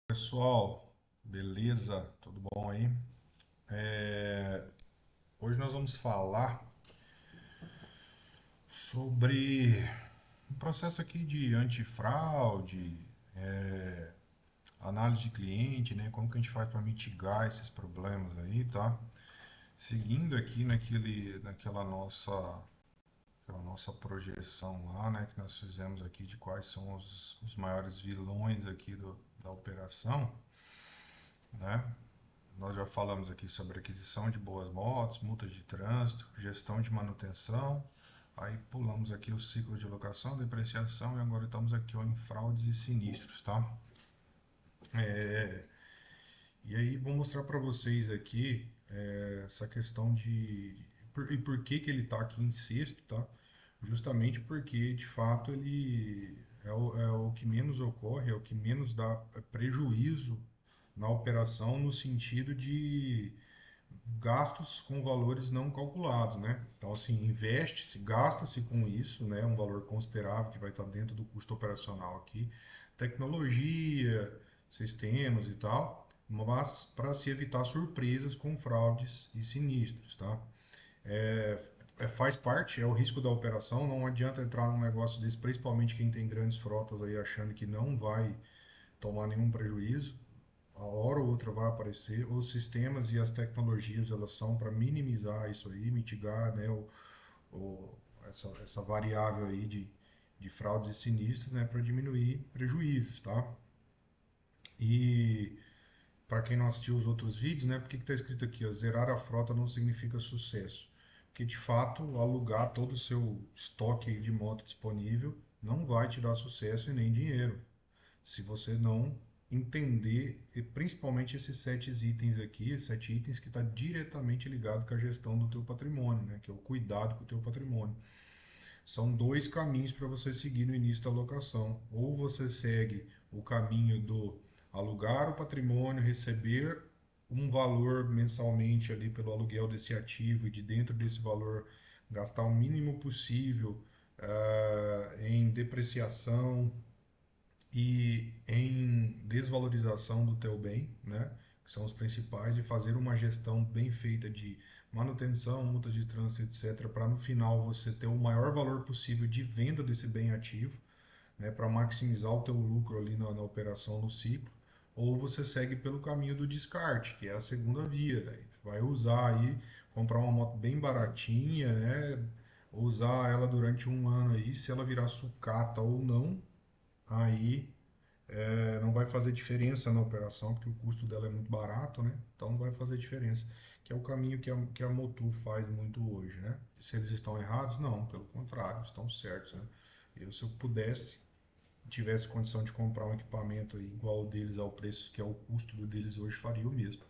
Pessoal, beleza? Tudo bom aí? É, Hoje nós vamos falar sobre um processo aqui de antifraude, análise de cliente, né? Como que a gente faz para mitigar esses problemas aí, tá? Seguindo aqui aquela nossa projeção lá, né? Que nós fizemos aqui de quais são os maiores vilões aqui da operação, né? Nós já falamos aqui sobre aquisição de boas motos, multas de trânsito, gestão de manutenção. Aí pulamos aqui o ciclo de locação, depreciação e agora estamos aqui ó, em fraudes e sinistros, tá? É, e aí vou mostrar para vocês aqui essa questão e por que que ele está aqui em sexto, tá? Justamente porque de fato ele é o que menos ocorre, é o que menos dá prejuízo na operação no sentido de gastos com valores não calculados, né? Então, assim, investe-se, gasta-se com isso, né? Um valor considerável que vai estar dentro do custo operacional aqui, tecnologia, sistemas e tal, mas para se evitar surpresas com fraudes e sinistros, tá? Faz parte, é o risco da operação, não adianta entrar num negócio desse, principalmente quem tem grandes frotas aí achando que não vai tomar nenhum prejuízo, a hora ou outra vai aparecer. Os sistemas e as tecnologias elas são para minimizar isso aí, mitigar, né, o, essa variável aí de fraudes e sinistros, né, para diminuir prejuízos, tá? E para quem não assistiu os outros vídeos, né, por que está escrito aqui, ó, zerar a frota não significa sucesso? Porque de fato alugar todo o seu estoque aí de moto disponível não vai te dar sucesso e nem dinheiro se você não entender, e principalmente esses sete itens que está diretamente ligado com a gestão do teu patrimônio, né? Que é o cuidado com o teu patrimônio. São dois caminhos para você seguir no início da locação. Ou você segue o caminho do alugar o patrimônio, receber um valor mensalmente ali pelo aluguel desse ativo e de dentro desse valor gastar o mínimo possível em depreciação, e em desvalorização do teu bem, né? Que são os principais, e fazer uma gestão bem feita de manutenção, multas de trânsito, etc., para no final você ter o maior valor possível de venda desse bem ativo, né? Para maximizar o teu lucro ali na operação, no ciclo. Ou você segue pelo caminho do descarte, que é a segunda via, né? Vai usar aí, comprar uma moto bem baratinha, né? Usar ela durante um ano aí, se ela virar sucata ou não, aí não vai fazer diferença na operação, porque o custo dela é muito barato, né? Então não vai fazer diferença. Que é o caminho que a Motu faz muito hoje, né? Se eles estão errados? Não, pelo contrário, estão certos, né? Eu, se eu pudesse, tivesse condição de comprar um equipamento igual ao deles ao preço que é o custo do deles hoje, faria o mesmo,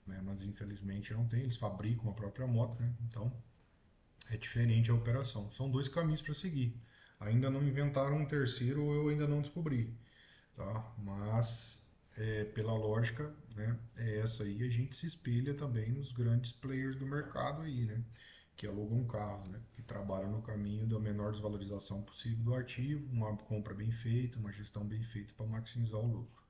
né? Mas infelizmente não tem, eles fabricam a própria moto, né? Então é diferente a operação. São dois caminhos para seguir. Ainda não inventaram um terceiro ou eu ainda não descobri, tá? Mas pela lógica, né, é essa aí, a gente se espelha também nos grandes players do mercado aí, né, que alugam carros, né, que trabalham no caminho da menor desvalorização possível do ativo, uma compra bem feita, uma gestão bem feita para maximizar o lucro.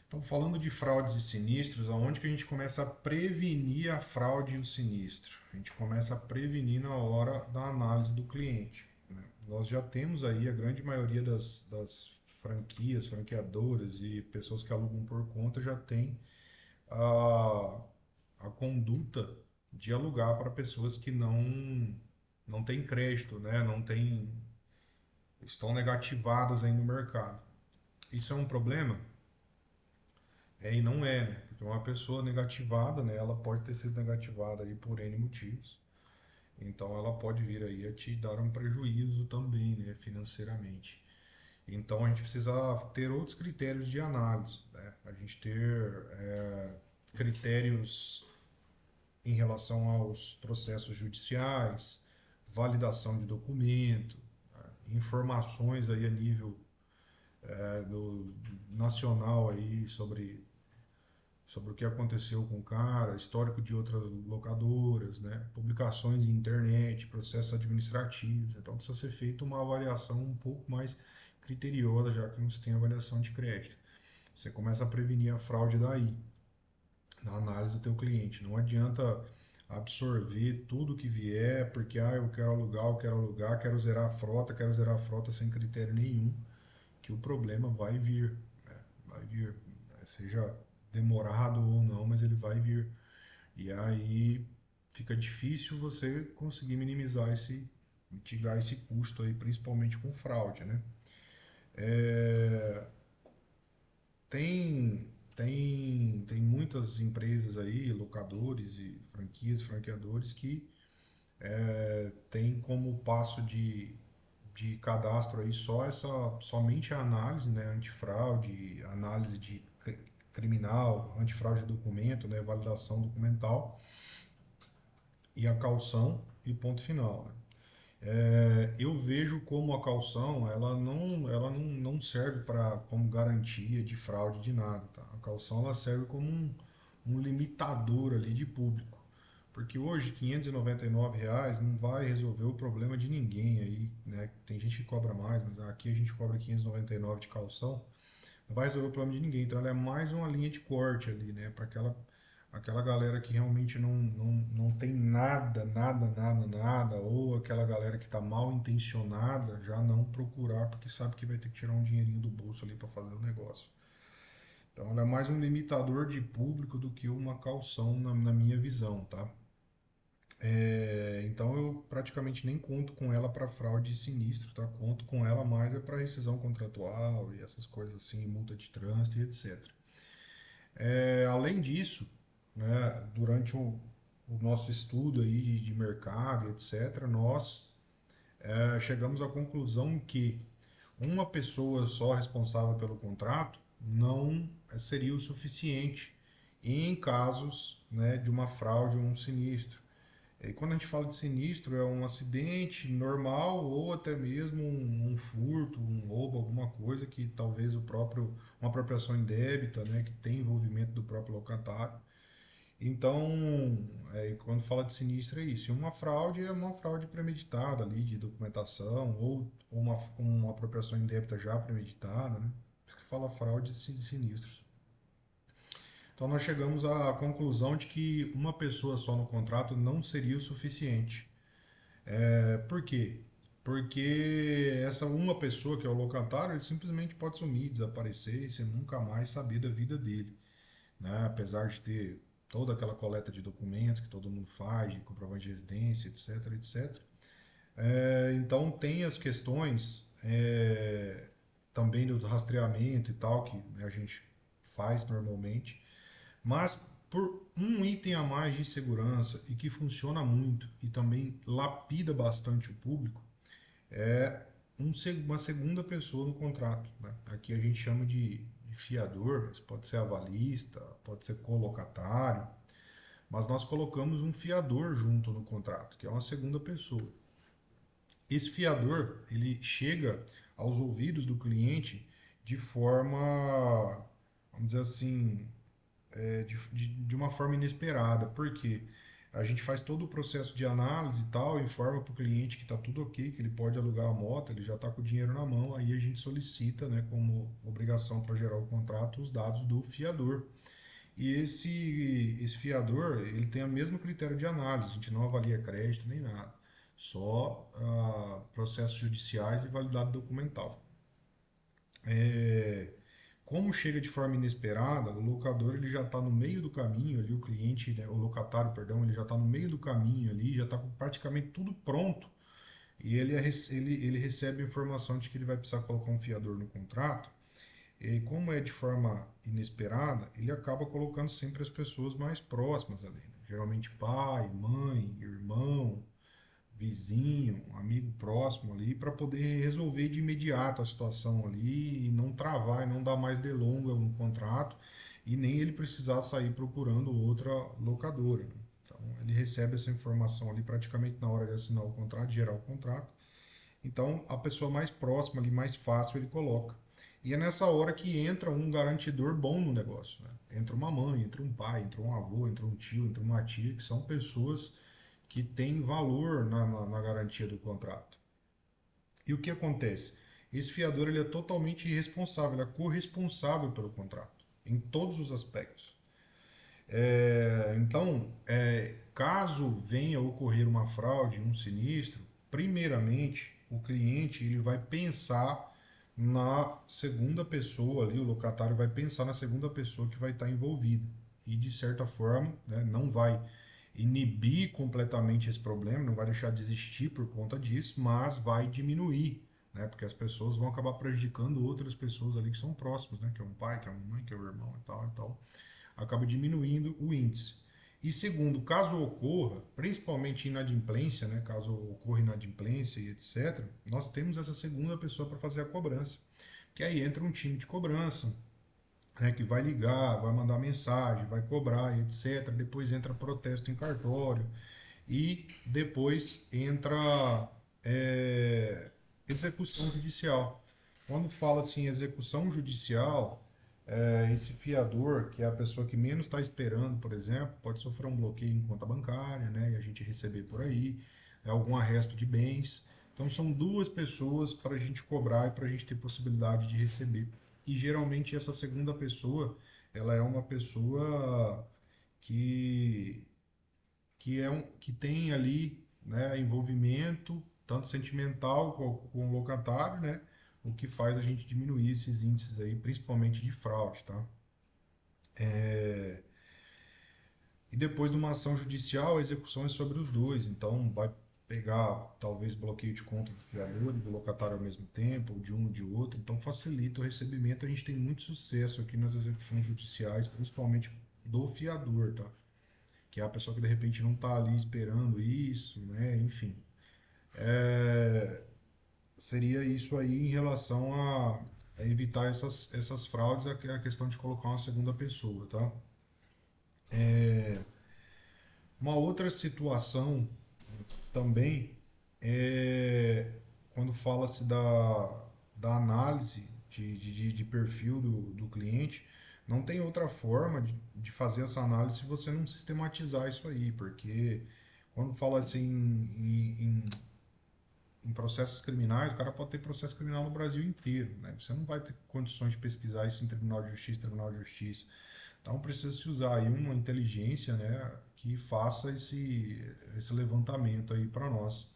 Então, falando de fraudes e sinistros, aonde que a gente começa a prevenir a fraude e o sinistro? A gente começa a prevenir na hora da análise do cliente, né? Nós já temos aí a grande maioria das franquias, franqueadoras e pessoas que alugam por conta já tem a, a conduta de alugar para pessoas que não têm crédito, né? Não têm, estão negativadas aí no mercado. Isso é um problema? E não é, né? Porque uma pessoa negativada, né, ela pode ter sido negativada aí por N motivos. Então ela pode vir aí a te dar um prejuízo também, né, financeiramente. Então a gente precisa ter outros critérios de análise, né? A gente ter critérios em relação aos processos judiciais, validação de documento, né, informações aí a nível do nacional aí sobre o que aconteceu com o cara, histórico de outras locadoras, né? Publicações em internet, processos administrativos. Então precisa ser feita uma avaliação um pouco mais criteriosa, já que não se tem avaliação de crédito. Você começa a prevenir a fraude daí, na análise do teu cliente. Não adianta absorver tudo que vier, porque eu quero alugar, quero zerar a frota sem critério nenhum, que o problema vai vir, né? Vai vir, né? Seja demorado ou não, mas ele vai vir. E aí fica difícil você conseguir mitigar esse custo aí, principalmente com fraude, né? É, tem muitas empresas aí, locadores e franquias, franqueadores que tem como passo de cadastro aí somente a análise, né, antifraude, análise de criminal, antifraude de documento, né, validação documental e a caução e ponto final, né? Eu vejo como a caução ela não serve para como garantia de fraude de nada, tá? A caução ela serve como um limitador ali de público. Porque hoje R$ 599 não vai resolver o problema de ninguém aí, né? Tem gente que cobra mais, mas aqui a gente cobra 599 de caução, não vai resolver o problema de ninguém. Então ela é mais uma linha de corte ali, né? Para aquela galera que realmente não tem nada, ou aquela galera que está mal intencionada já não procurar porque sabe que vai ter que tirar um dinheirinho do bolso ali para fazer o negócio. Então ela é mais um limitador de público do que uma caução na minha visão, tá? Então eu praticamente nem conto com ela para fraude e sinistro, tá? Conto com ela mais é para rescisão contratual e essas coisas assim, multa de trânsito e etc. Além disso, né, durante o nosso estudo aí de mercado, etc., nós chegamos à conclusão que uma pessoa só responsável pelo contrato não seria o suficiente em casos, né, de uma fraude ou um sinistro. E quando a gente fala de sinistro, é um acidente normal ou até mesmo um furto, um roubo, alguma coisa que talvez uma apropriação indébita, né, que tem envolvimento do próprio locatário. Então, quando fala de sinistro é isso. E uma fraude é uma fraude premeditada ali, de documentação, ou uma apropriação indébita já premeditada, né? Por isso que fala fraude de sinistros. Então, nós chegamos à conclusão de que uma pessoa só no contrato não seria o suficiente. Por quê? Porque essa uma pessoa que é o locatário, ele simplesmente pode sumir, desaparecer e você nunca mais saber da vida dele, né? Apesar de ter toda aquela coleta de documentos que todo mundo faz, de comprovante de residência, etc, etc. Então tem as questões também do rastreamento e tal, que, né, a gente faz normalmente, mas por um item a mais de segurança e que funciona muito e também lapida bastante o público, é uma segunda pessoa no contrato, né? Aqui a gente chama de fiador, mas pode ser avalista, pode ser colocatário, mas nós colocamos um fiador junto no contrato, que é uma segunda pessoa. Esse fiador, ele chega aos ouvidos do cliente de forma, vamos dizer assim, de uma forma inesperada. Por quê? A gente faz todo o processo de análise e tal, informa para o cliente que está tudo ok, que ele pode alugar a moto, ele já está com o dinheiro na mão, aí a gente solicita, né, como obrigação para gerar o contrato, os dados do fiador. E esse fiador, ele tem o mesmo critério de análise, a gente não avalia crédito nem nada, só processos judiciais e validade documental. É, Como chega de forma inesperada, o locador ele já está no meio do caminho ali, o cliente, né, o locatário, perdão, ele já está no meio do caminho ali, já está com praticamente tudo pronto e ele recebe a informação de que ele vai precisar colocar um fiador no contrato. E como é de forma inesperada, ele acaba colocando sempre as pessoas mais próximas ali, né? Geralmente pai, mãe, irmão, vizinho, amigo próximo ali, para poder resolver de imediato a situação ali e não travar e não dar mais delonga no contrato e nem ele precisar sair procurando outra locadora, né? Então ele recebe essa informação ali praticamente na hora de assinar o contrato, de gerar o contrato. Então a pessoa mais próxima ali, mais fácil ele coloca. E é nessa hora que entra um garantidor bom no negócio, né? Entra uma mãe, entra um pai, entra um avô, entra um tio, entra uma tia, que são pessoas que têm valor na garantia do contrato. E o que acontece? esse fiador ele é totalmente irresponsável, ele é corresponsável pelo contrato, em todos os aspectos. Então, caso venha a ocorrer uma fraude, um sinistro, primeiramente o cliente ele vai pensar na segunda pessoa ali, o locatário vai pensar na segunda pessoa que vai estar envolvida e de certa forma, né, não vai inibir completamente esse problema, não vai deixar de existir por conta disso, mas vai diminuir, né, porque as pessoas vão acabar prejudicando outras pessoas ali que são próximas, né, que é um pai, que é uma mãe, que é um irmão e tal, então acaba diminuindo o índice. E segundo, caso ocorra, principalmente inadimplência, né, caso ocorra inadimplência e etc., nós temos essa segunda pessoa para fazer a cobrança. Que aí entra um time de cobrança, né, que vai ligar, vai mandar mensagem, vai cobrar e etc. Depois entra protesto em cartório e depois entra é, execução judicial. Quando fala assim execução judicial, esse fiador, que é a pessoa que menos está esperando, por exemplo, pode sofrer um bloqueio em conta bancária, né, e a gente receber por aí, algum arresto de bens. Então são duas pessoas para a gente cobrar e para a gente ter possibilidade de receber. E geralmente essa segunda pessoa, ela é uma pessoa que que tem ali, né, envolvimento tanto sentimental com o locatário, né, o que faz a gente diminuir esses índices aí, principalmente de fraude, tá? E depois de uma ação judicial, a execução é sobre os dois, então vai pegar talvez bloqueio de conta do fiador e do locatário ao mesmo tempo, ou de um ou de outro, então facilita o recebimento. A gente tem muito sucesso aqui nas execuções judiciais, principalmente do fiador, tá? Que é a pessoa que de repente não está ali esperando isso, né? Enfim, seria isso aí em relação a evitar essas fraudes, a questão de colocar uma segunda pessoa, tá? Uma outra situação também é quando fala-se da análise de perfil do cliente, não tem outra forma de fazer essa análise se você não sistematizar isso aí, porque quando fala assim em processos criminais, o cara pode ter processo criminal no Brasil inteiro, né? Você não vai ter condições de pesquisar isso em Tribunal de Justiça, Tribunal de Justiça. Então precisa se usar aí uma inteligência, né, que faça esse levantamento aí para nós.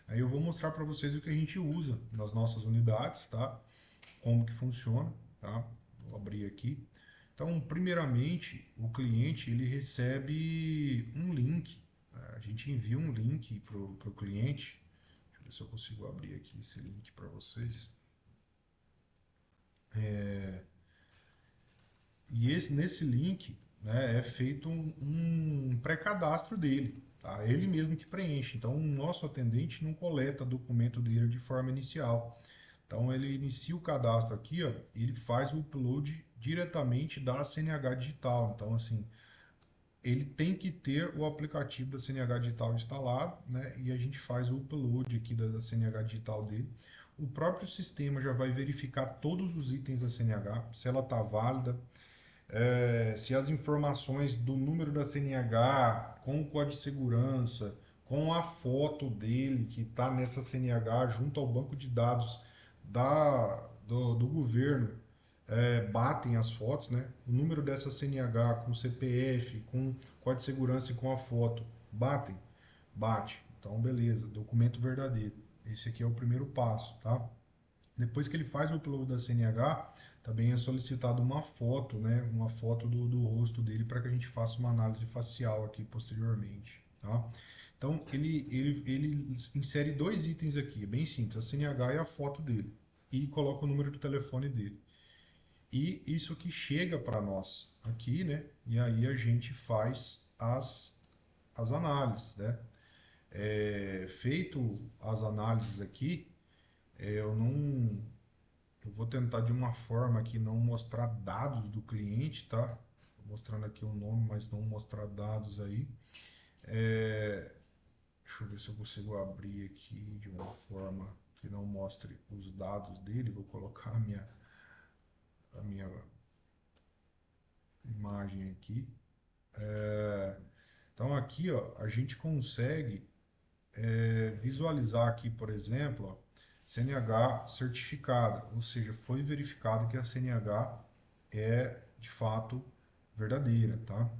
Aí eu vou mostrar para vocês o que a gente usa nas nossas unidades, tá? Como que funciona, tá? Vou abrir aqui. Então, primeiramente, o cliente ele recebe um link. A gente envia um link para o cliente. Deixa eu ver se eu consigo abrir aqui esse link para vocês. E nesse link, né, é feito um pré-cadastro dele, tá? Ele mesmo que preenche. Então, o nosso atendente não coleta documento dele de forma inicial. Então, ele inicia o cadastro aqui, ó, ele faz o upload diretamente da CNH Digital. Então, assim, ele tem que ter o aplicativo da CNH Digital instalado, né? E a gente faz o upload aqui da CNH Digital dele. O próprio sistema já vai verificar todos os itens da CNH, se ela está válida, se as informações do número da CNH, com o código de segurança, com a foto dele que está nessa CNH junto ao banco de dados do governo, batem as fotos, né? O número dessa CNH com CPF, com código de segurança e com a foto, batem? Bate. Então, beleza, documento verdadeiro. Esse aqui é o primeiro passo, tá? Depois que ele faz o upload da CNH, também é solicitado uma foto, né? Uma foto do rosto dele para que a gente faça uma análise facial aqui posteriormente, tá? Então, ele insere dois itens aqui, é bem simples, a CNH e a foto dele. E coloca o número do telefone dele. E isso que chega para nós aqui, né? E aí a gente faz as análises, né? Feito as análises aqui, eu não, eu vou tentar de uma forma que não mostrar dados do cliente, tá? Tô mostrando aqui o nome, mas não mostrar dados aí. Deixa eu ver se eu consigo abrir aqui de uma forma que não mostre os dados dele. Vou colocar a minha imagem aqui. Então aqui, ó, a gente consegue visualizar aqui, por exemplo, ó, CNH certificada, ou seja, foi verificado que a CNH é de fato verdadeira, tá?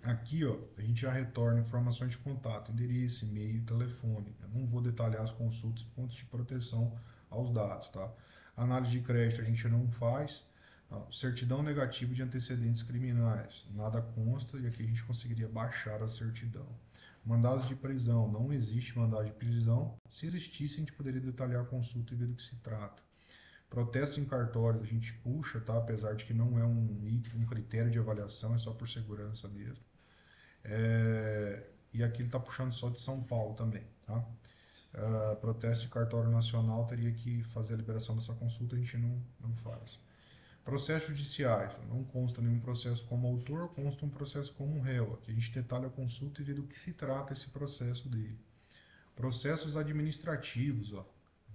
Aqui, ó, a gente já retorna informações de contato, endereço, e-mail, telefone. Eu não vou detalhar as consultas por conta de proteção aos dados, tá? Análise de crédito a gente não faz. Certidão negativa de antecedentes criminais, nada consta e aqui a gente conseguiria baixar a certidão. Mandados de prisão, não existe mandado de prisão. Se existisse, a gente poderia detalhar a consulta e ver do que se trata. Protesto em cartório a gente puxa, tá? Apesar de que não é um critério de avaliação, é só por segurança mesmo. E aqui ele está puxando só de São Paulo também, tá? Protesto de cartório nacional teria que fazer a liberação dessa consulta, a gente não faz. Processos judiciais, não consta nenhum processo como autor, consta um processo como réu. Aqui a gente detalha a consulta e vê do que se trata esse processo dele. Processos administrativos, ó,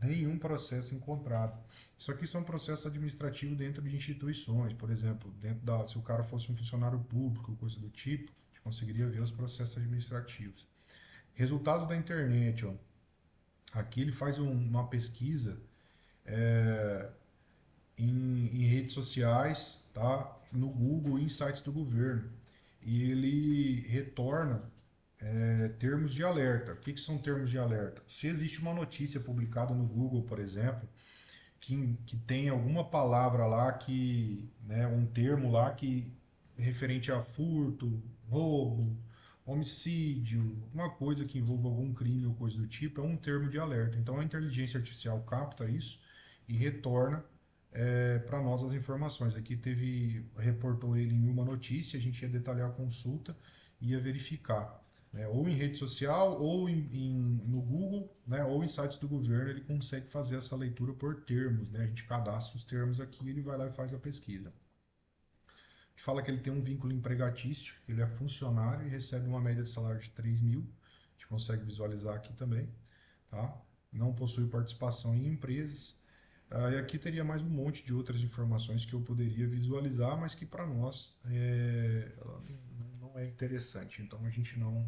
nenhum processo encontrado. Isso aqui são processos administrativos dentro de instituições, por exemplo, se o cara fosse um funcionário público, coisa do tipo, a gente conseguiria ver os processos administrativos. Resultados da internet, ó. Aqui ele faz uma pesquisa em redes sociais, tá? No Google e em sites do governo. E ele retorna termos de alerta. O que são termos de alerta? Se existe uma notícia publicada no Google, por exemplo, que tem alguma palavra lá que, né, um termo lá que referente a furto, roubo, homicídio, uma coisa que envolva algum crime ou coisa do tipo, é um termo de alerta. Então a inteligência artificial capta isso e retorna para nós as informações. Aqui reportou ele em uma notícia, a gente ia detalhar a consulta e ia verificar. Né? Ou em rede social, ou no Google, né? Ou em sites do governo, ele consegue fazer essa leitura por termos. Né? A gente cadastra os termos aqui, ele vai lá e faz a pesquisa. Que fala que ele tem um vínculo empregatício, ele é funcionário e recebe uma média de salário de 3 mil. A gente consegue visualizar aqui também. Tá? Não possui participação em empresas. E aqui teria mais um monte de outras informações que eu poderia visualizar, mas que para nós não é interessante. Então a gente não,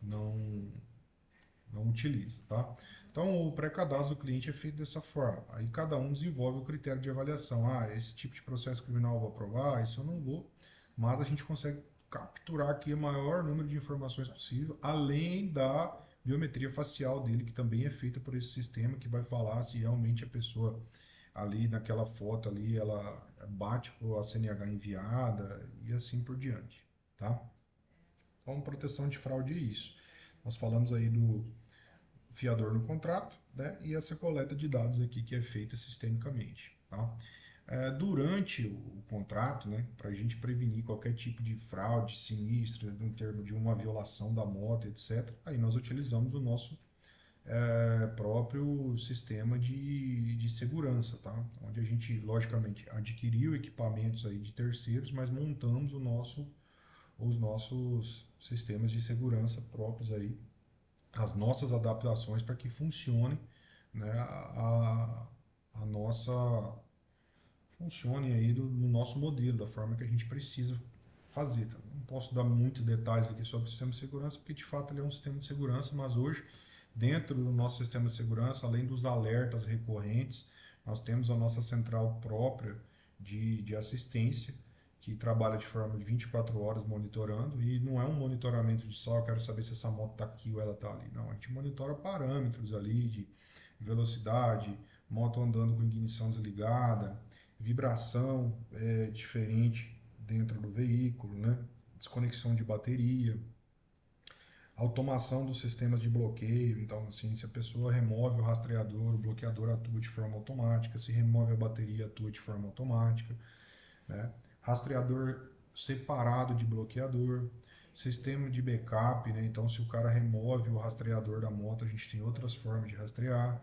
não utiliza, tá? Então o pré-cadastro do cliente é feito dessa forma. Aí cada um desenvolve o critério de avaliação. Esse tipo de processo criminal eu vou aprovar, isso eu não vou. Mas a gente consegue capturar aqui o maior número de informações possível, além da biometria facial dele, que também é feita por esse sistema, que vai falar se realmente a pessoa ali naquela foto ali, ela bate com a CNH enviada e assim por diante, tá? Então, proteção de fraude é isso. Nós falamos aí do fiador no contrato, né? E essa coleta de dados aqui que é feita sistemicamente, tá? Durante o contrato, né, para a gente prevenir qualquer tipo de fraude sinistra, no termo de uma violação da moto, etc., aí nós utilizamos o nosso próprio sistema de segurança, tá? Onde a gente, logicamente, adquiriu equipamentos aí de terceiros, mas montamos os nossos sistemas de segurança próprios aí, as nossas adaptações para que funcione, né, a nossa funcione aí no nosso modelo, da forma que a gente precisa fazer. Tá? Não posso dar muitos detalhes aqui sobre o sistema de segurança, porque de fato ele é um sistema de segurança, mas hoje, dentro do nosso sistema de segurança, além dos alertas recorrentes, nós temos a nossa central própria de assistência, que trabalha de forma de 24 horas monitorando, e não é um monitoramento de só, eu quero saber se essa moto está aqui ou ela está ali. Não, a gente monitora parâmetros ali de velocidade, moto andando com ignição desligada, vibração diferente dentro do veículo, né? Desconexão de bateria, automação dos sistemas de bloqueio. Então, assim, se a pessoa remove o rastreador, o bloqueador atua de forma automática, se remove a bateria, atua de forma automática, né? Rastreador separado de bloqueador, sistema de backup, né? Então, se o cara remove o rastreador da moto, a gente tem outras formas de rastrear.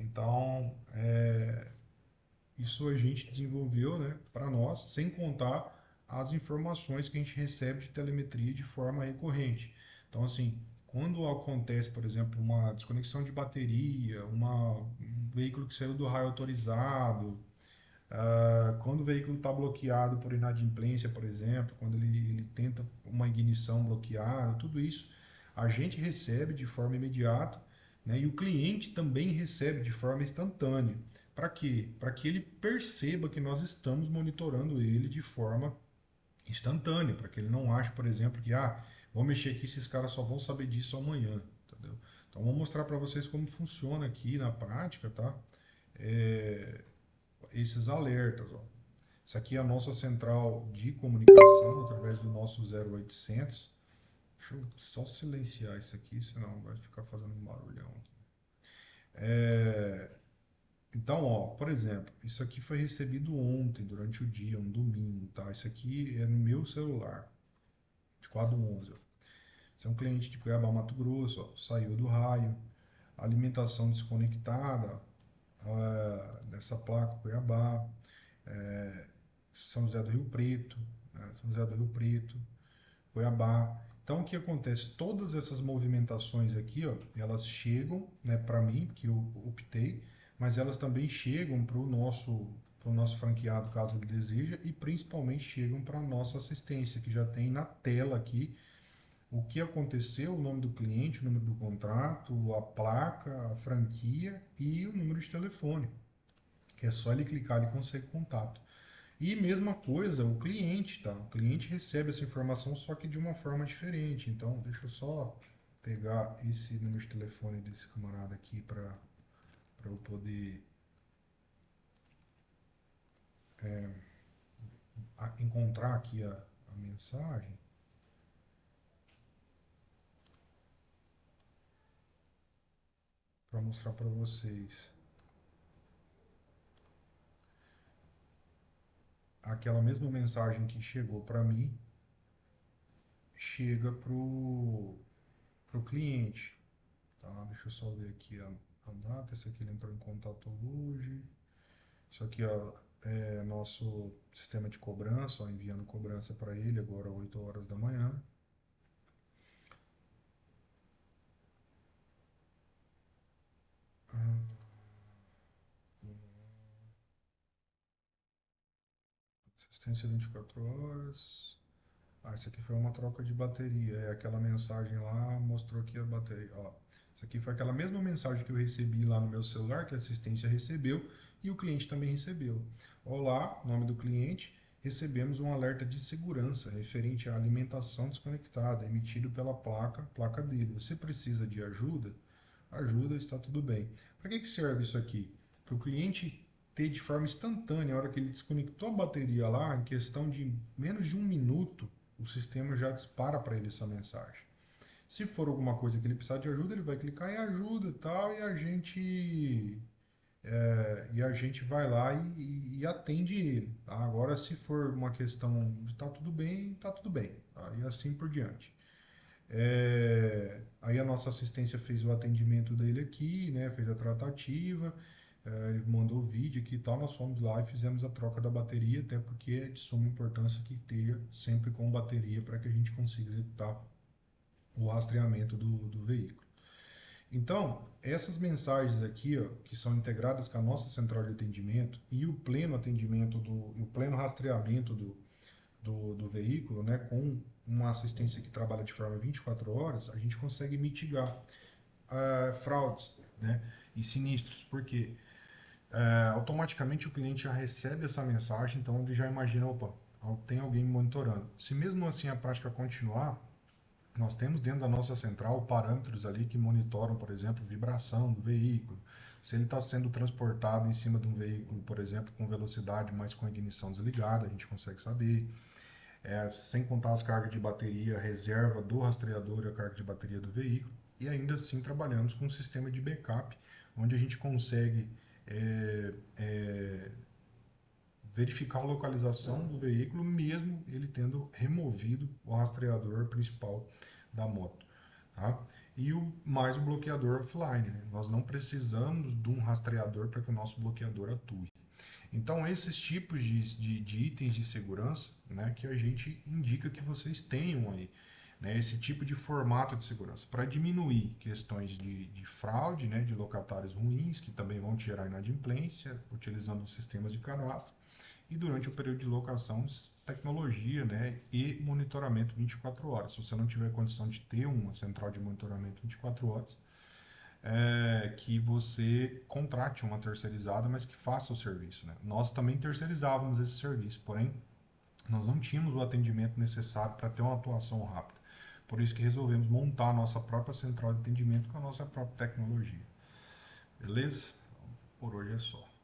Então, isso a gente desenvolveu, né, para nós, sem contar as informações que a gente recebe de telemetria de forma recorrente. Então, assim, quando acontece, por exemplo, uma desconexão de bateria, um veículo que saiu do raio autorizado, quando o veículo está bloqueado por inadimplência, por exemplo, quando ele tenta uma ignição bloqueada, tudo isso a gente recebe de forma imediata né? E o cliente também recebe de forma instantânea. Para quê? Para que ele perceba que nós estamos monitorando ele de forma instantânea, para que ele não ache, por exemplo, que vou mexer aqui, esses caras só vão saber disso amanhã, entendeu? Então vou mostrar para vocês como funciona aqui na prática, tá? É, esses alertas, ó. Isso aqui é a nossa central de comunicação através do nosso 0800. Deixa eu só silenciar isso aqui, senão vai ficar fazendo um barulhão. Então, ó, por exemplo, isso aqui foi recebido ontem, durante o dia, um domingo, tá? Isso aqui é no meu celular, de quadro 11. Ó. Esse é um cliente de Cuiabá, Mato Grosso, ó, saiu do raio, alimentação desconectada, dessa placa Cuiabá, São José do Rio Preto, né? São José do Rio Preto, Cuiabá. Então, o que acontece? Todas essas movimentações aqui, ó, elas chegam, né, para mim, que eu optei, mas elas também chegam para o nosso franqueado, caso ele deseja, e principalmente chegam para a nossa assistência, que já tem na tela aqui o que aconteceu, o nome do cliente, o número do contrato, a placa, a franquia e o número de telefone, que é só ele clicar e consegue contato. E mesma coisa, o cliente, tá? O cliente recebe essa informação só que de uma forma diferente. Então, deixa eu só pegar esse número de telefone desse camarada aqui para eu poder encontrar aqui a mensagem para mostrar para vocês. Aquela mesma mensagem que chegou para mim chega pro cliente, tá? Deixa eu só ver aqui a data. Esse aqui ele entrou em contato hoje. Isso aqui ó, é nosso sistema de cobrança, ó, enviando cobrança para ele agora às 8 horas da manhã. Assistência 24 horas. Isso aqui foi uma troca de bateria. É aquela mensagem lá, mostrou aqui a bateria. Ó, isso aqui foi aquela mesma mensagem que eu recebi lá no meu celular, que a assistência recebeu e o cliente também recebeu. Olá, nome do cliente. Recebemos um alerta de segurança referente à alimentação desconectada, emitido pela placa dele. Você precisa de ajuda? Ajuda, está tudo bem. Para que serve isso aqui? Para o cliente ter de forma instantânea, a hora que ele desconectou a bateria lá, em questão de menos de um minuto, o sistema já dispara para ele essa mensagem. Se for alguma coisa que ele precisar de ajuda, ele vai clicar em ajuda e tal, e a gente vai lá e atende ele. Tá? Agora, se for uma questão de tá tudo bem. Tá? E assim por diante. Aí a nossa assistência fez o atendimento dele aqui, né? Fez a tratativa, ele mandou o vídeo aqui e tal, nós fomos lá e fizemos a troca da bateria, até porque é de suma importância que tenha sempre com bateria para que a gente consiga executar o rastreamento do veículo. Então, essas mensagens aqui, ó, que são integradas com a nossa central de atendimento e o pleno atendimento, o pleno rastreamento do veículo, né, com uma assistência que trabalha de forma 24 horas, a gente consegue mitigar fraudes, né, e sinistros, porque automaticamente o cliente já recebe essa mensagem, então ele já imagina, opa, tem alguém me monitorando. Se mesmo assim a prática continuar, nós temos dentro da nossa central parâmetros ali que monitoram, por exemplo, vibração do veículo, se ele está sendo transportado em cima de um veículo, por exemplo, com velocidade, mas com a ignição desligada, a gente consegue saber. Sem contar as cargas de bateria, reserva do rastreador e a carga de bateria do veículo. E ainda assim trabalhamos com um sistema de backup, onde a gente consegue é, é, verificar a localização do veículo, mesmo ele tendo removido o rastreador principal da moto. Tá? E mais o bloqueador offline. Né? Nós não precisamos de um rastreador para que o nosso bloqueador atue. Então, esses tipos de itens de segurança, né, que a gente indica que vocês tenham aí, né, esse tipo de formato de segurança, para diminuir questões de fraude, né, de locatários ruins, que também vão te gerar inadimplência, utilizando sistemas de cadastro, e durante o período de locação, tecnologia, né, e monitoramento 24 horas. Se você não tiver condição de ter uma central de monitoramento 24 horas, que você contrate uma terceirizada, mas que faça o serviço, né? Nós também terceirizávamos esse serviço, porém nós não tínhamos o atendimento necessário para ter uma atuação rápida. Por isso que resolvemos montar a nossa própria central de atendimento com a nossa própria tecnologia. Beleza? Por hoje é só.